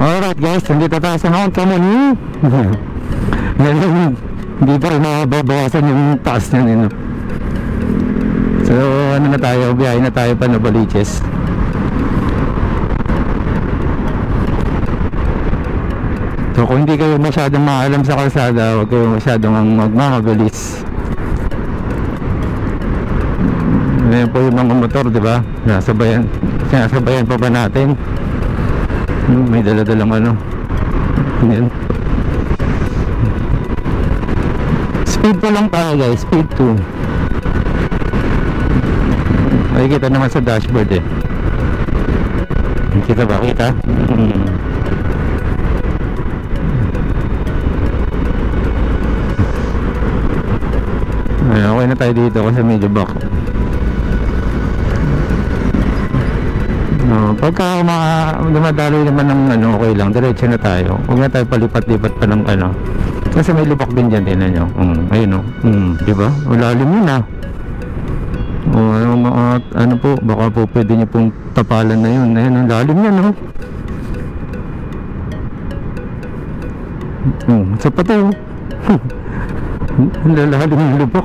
Alright guys, nandito tayo sa Mount Chamonix. Ngayon, hindi pa rin mababawasan yung taas niya nino. So ano na tayo, biyahe na tayo pa na Baliches. So kung hindi kayo masyadong maalam sa kalsada, huwag kayo masyadong magmamabilis. Ngayon po yung mga motor, di ba? Sinasabayan pa ba natin? May dala-dalang ano. Yan. Speed pa lang tayo guys, speed 2. Makikita naman sa dashboard eh. Kita ba? Kita? Ay, okay na tayo dito kasi medyo back. Pagka dumadaloy naman ng ano, okay lang, diretso na tayo. Huwag na tayo palipat-lipat pa ng ano. Kasi may lupak din dyan, tinan nyo. Ayun o. Diba? Malalim yun ah. Ano po, baka po pwede nyo pong tapalan na yun. Ayun, ang lalim yan o. Sa pati o. Ang lalalim yung lupak.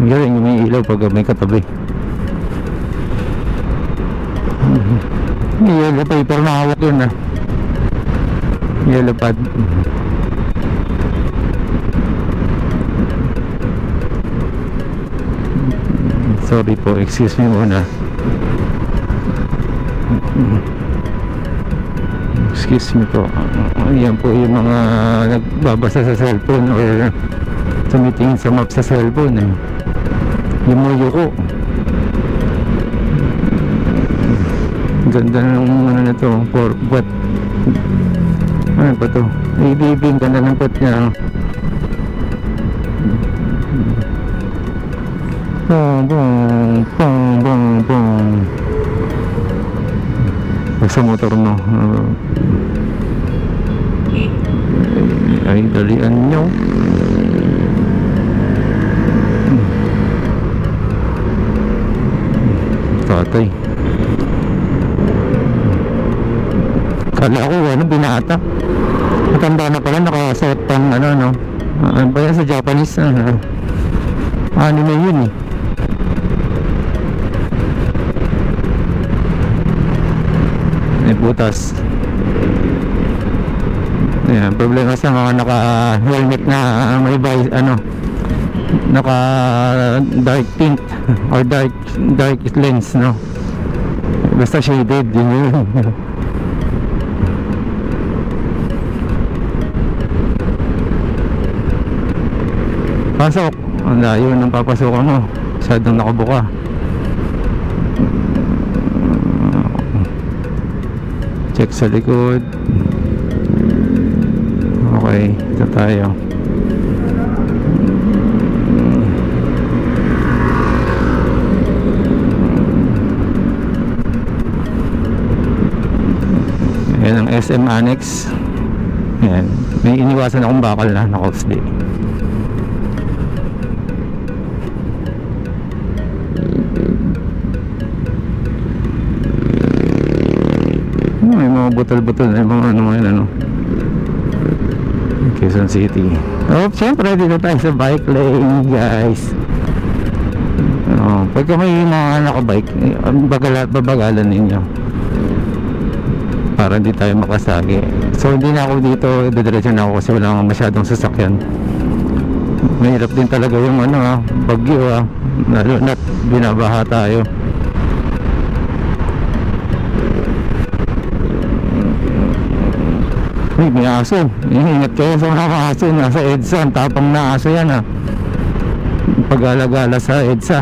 Galing may ilaw pag may katabi. Yellow paper na hawak yun ah. Yellow pad. Sorry po, excuse me muna. Excuse me po. Yan po yung mga nagbabasa sa cellphone or tumitingin sa map sa cellphone eh. Yumuyo ko. Ganda ng ano na to, puwet. Ano ba to? Ibibing ganda ng puwet niya. Bong bong bong bong bong. Pag sa motor no, ay dalian nyo. Tatay, kala ko ano, binata. Matanda na pala, nakasuot pang ano no. Ano ba yan sa Japanese anime yun eh. May butas. Ayan, problema sa mga naka helmet na may ano, naka dark tint or dark lens no, basta shaded yun. Pasok, ang layo ng papasukan mo, masyadong nakabuka. Check sa likod. Okay, ito tayo. Yan ang SM Annex. Yan. May iniwasan akong bakal na Coxley. May mga butol-butol na mga ano. Quezon City. Oh, syempre dito tayo sa bike lane guys. Pagka may mga nakabike, babagalan ninyo para hindi tayo makasagi. So hindi na ako dito, didiretso na ako kasi wala masyadong sasakyan. Mahirap din talaga yung ano bagyo lalo na't binabaha tayo. Ay, may aso. Ingat kayo sa mga aso. Nasa EDSA, ang tapang na aso yan pag-alagala sa EDSA.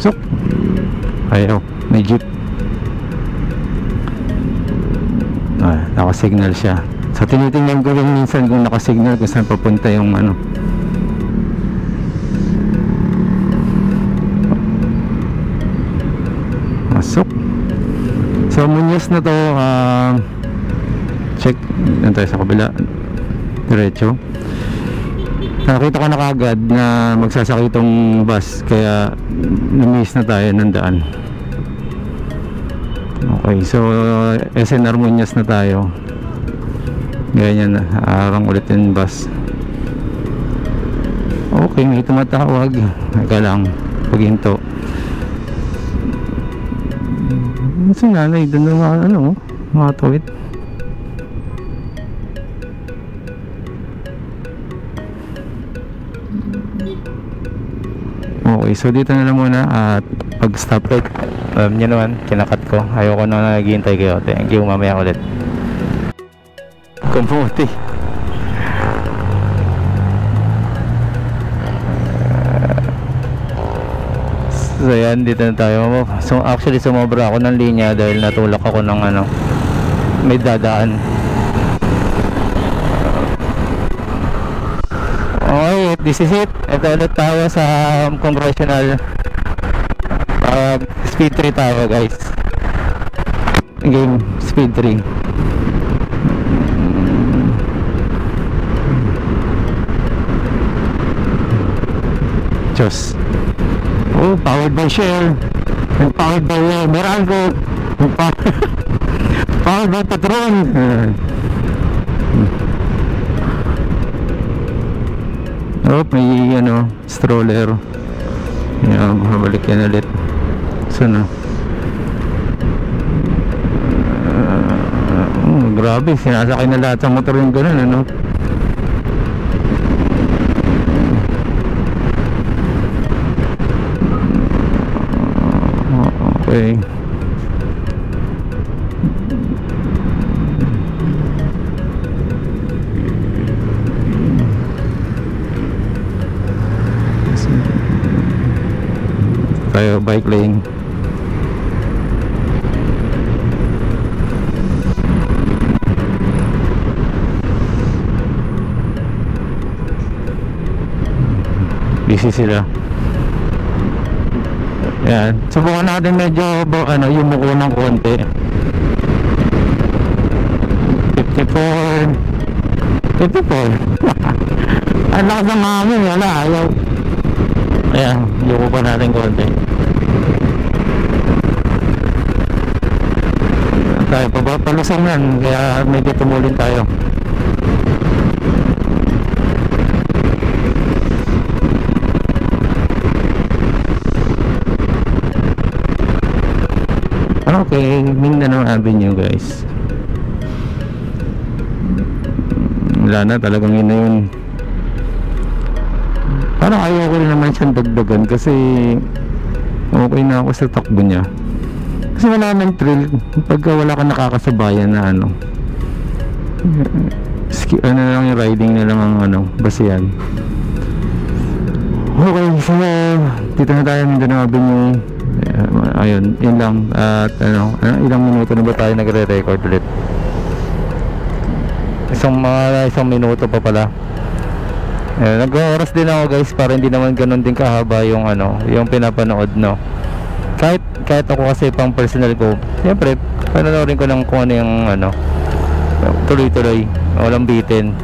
Sok. Ayaw, may jeep. Nakasignal siya. So tinitingnan ko rin minsan kung nakasignal kung saan papunta yung ano. Masok. So Muñoz na to, check. Doon tayo sa kabila, diretso. Nakita ko na kagad na magsasakay itong bus, kaya na-miss na tayo ng daan. Okay, so SN Harmonious na tayo. Ganyan na, harang ulit yung bus. Okay, may tumatawag. Ika lang, paghinto. Si nanay, doon na mga ano, mga tuwid. Okay, so dito na lang muna at pag stoplight, alam nyo naman, kinakat ko. Ayoko na naghihintay kayo. Thank you, mamaya ulit. Kamuti. So yan, dito na tayo. So actually sumobra ako ng linya dahil natulak ako ng ano, may dadaan. Okay, this is it. Ito ulit tayo sa congressional speed 3 tayo, guys. Game speed 3. Diyos. Oh, powered by Shell and powered by Meralco and powered by Patron. Oh, may ano, stroller. Yan, babalik yan ulit. So na. Grabe, sinasakay na lahat sa motor yung ganun, ano. Okay. Tayo bike lane. Busy sila. Yan, subukan natin medyo ano, yung muko ng konti. 54. Ang lakas ng hangin, wala, ayaw. Ayan, yuko pa natin konti. Tayo palusang yan, kaya medyo tumulin tayo. Okay, Mindanao Avenue, guys. Wala na, talagang yun na yun. Parang ayaw ko rin naman siyang dagdagan kasi okay na ako sa takbo niya. Kasi wala nang thrill pagka wala ka nakakasabayan na ano. Ano lang yung riding na lang ang ano, basihan. Okay, so dito na tayo Mindanao Avenue. Ayun, yun lang. At ano, ilang minuto na ba tayo nagre-record ulit? Isang minuto pa pala. Nag-oras din ako, guys, para hindi naman ganun din kahaba yung ano, yung pinapanood, no. Kahit ako kasi pang personal ko, siyempre panoorin ko lang kung ano yung ano, tuloy-tuloy, walang bitin,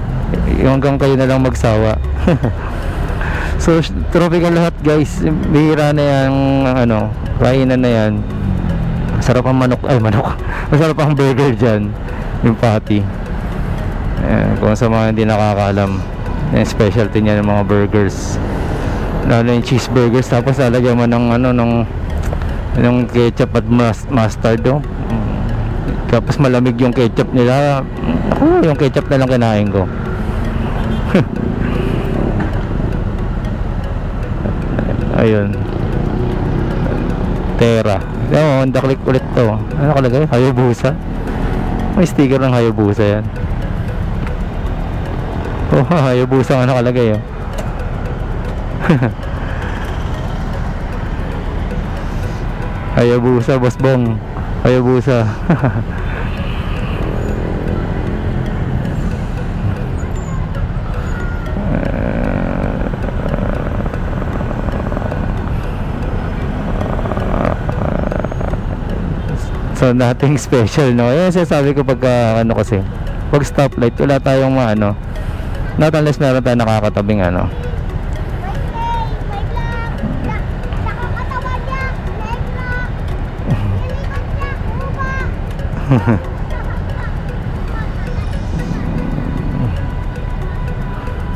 yung hanggang kayo na lang magsawa. So tropical lahat, guys. Bihira na yung ano, kainan na yan. Masarap ang manok. Masarap ang burger dyan, yung patty. Kung sa mga hindi nakakaalam, yung specialty niya ng mga burgers, lalo yung cheeseburgers, tapos lalagyan mo ng ano, ng ketchup at mustard, oh. Tapos malamig yung ketchup nila. Yung ketchup na lang kinain ko. Ayun, Terra. Honda Click ulit to. Ano kalagay? Hayabusa. May sticker ng Hayabusa yan. Oh, Hayabusa ang nakalagay, oh. Hayabusa, Boss Bong. Hayabusa. So nothing special, no. Yan sinasabi ko pagka ano kasi pag stoplight wala tayong maano, not unless meron tayong nakakatabing ano.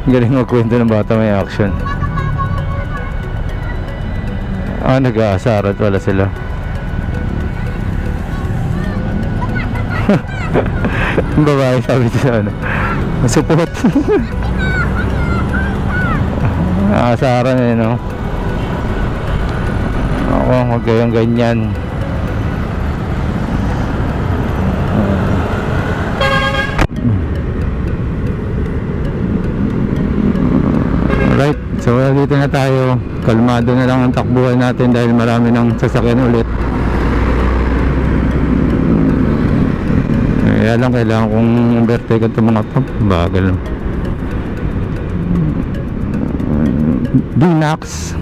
Galing magkwento ng bata, may action. Nag-aasarat wala sila. Ang babae sabi ko sa ano, support. Aasaran eh, no? Ako, huwag kayong ganyan. Right, so dito na tayo. Kalmado na lang ang takbuhan natin dahil marami ng sasakyan ulit. Kaya lang kailangan kong overtake itong mga to. Bagal. Dinax.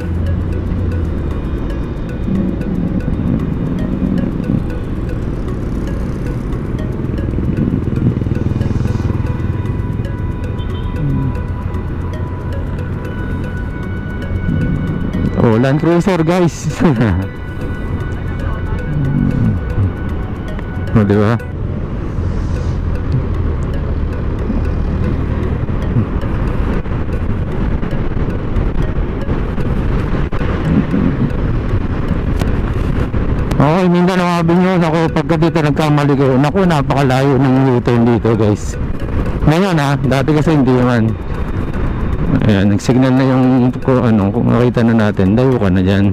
Oh, Land Cruiser guys. Oh, diba? Okay, Mindanao Avenue. Ako, pagka dito nagkamali ko, naku, napakalayo ng U-turn dito guys. Ngayon dati kasi hindi naman. Ayan, nag-signal na yung kung nakita na natin, dayo ka na dyan.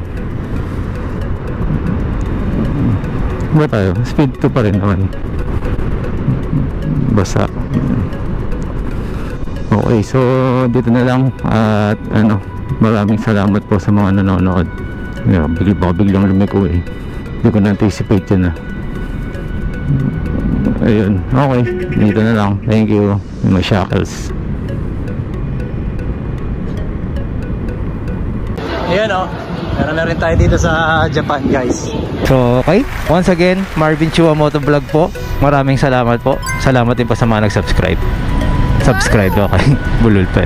Ba tayo? Speed 2 pa rin naman. Basa. Okay, so dito na lang. At maraming salamat po sa mga nanonood. Biglang lumiko eh. Hindi ko na-anticipate yun Ayun, okay, dito na lang. Thank you, my shackles. Ayan meron na rin tayo dito sa Japan guys. So okay, once again Marvin Chua Motovlog po. Maraming salamat po. Salamat din po sa mga nag-subscribe. Okay, bulol pa